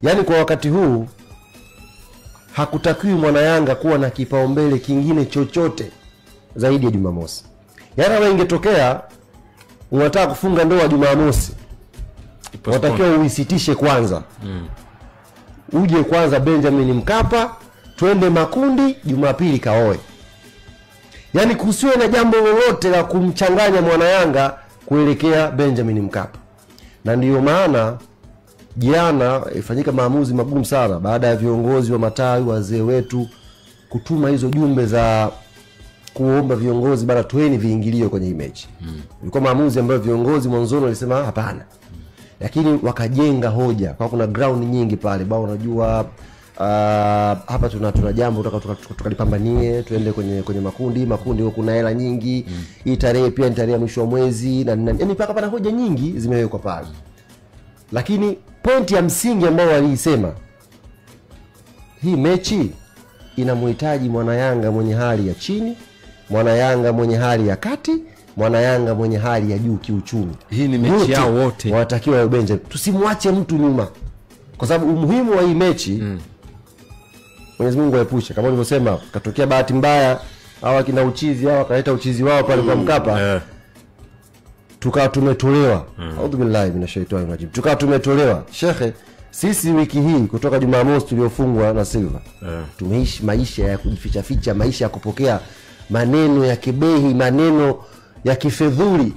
Yaani kwa wakati huu hakutakiwi mwana Yanga kuwa na kipaumbele kingine chochote zaidi ya Jumamosi. Yaani kama ingetokea unataka kufunga ndoa Jumamosi, unatakiwa uisitishe kwanza. Uje kwanza Benjamin Mkapa, twende makundi, Jumapili kaoe. Yaani kusiwe na jambo lolote la kumchanganya mwana Yanga kuelekea Benjamin Mkapa. Na ndiyo maana jana ifanyika maamuzi magumu sana baada ya viongozi wa matawi, wazee wetu kutuma hizo jumbe za kuomba viongozi bana tueni viingilio kwenye hii mechi. Ilikuwa maamuzi ambayo viongozi mwanzoni walisema hapana. Lakini wakajenga hoja kwa kuna ground nyingi pale. Bao unajua hapa tuna jambo tukalipambanie tuende kwenye makundi huko kuna hela nyingi. Hii tarehe pia ni tarehe mwisho wa mwezi na yaani mpaka pana hoja nyingi zimewekwa pale. Lakini pointi ya msingi ambao waliisema, hii mechi inamhitaji mwana Yanga mwenye hali ya chini, mwana Yanga mwenye hali ya kati, mwana Yanga mwenye hali ya juu kiuchumi. Hii ni mechi yao wote. Wanatakiwa wa Benjamin. Tusimwache mtu nyuma. Kwa sababu umuhimu wa hii mechi Mwenyezi Mungu aepushe. Kama nilivyosema, katokea bahati mbaya hawa kina uchizi hawa kaleta uchizi wao pale kwa Mkapa. Tukawa tumetolewa. Audhu billahi minashaitani rajim. Tukawa tumetolewa. Shekhe, sisi wiki hii kutoka Jumamosi tuliofungwa na Silva. Tumeishi maisha ya kujificha ficha, maisha ya kupokea maneno ya kibehi, maneno ya kifedhuli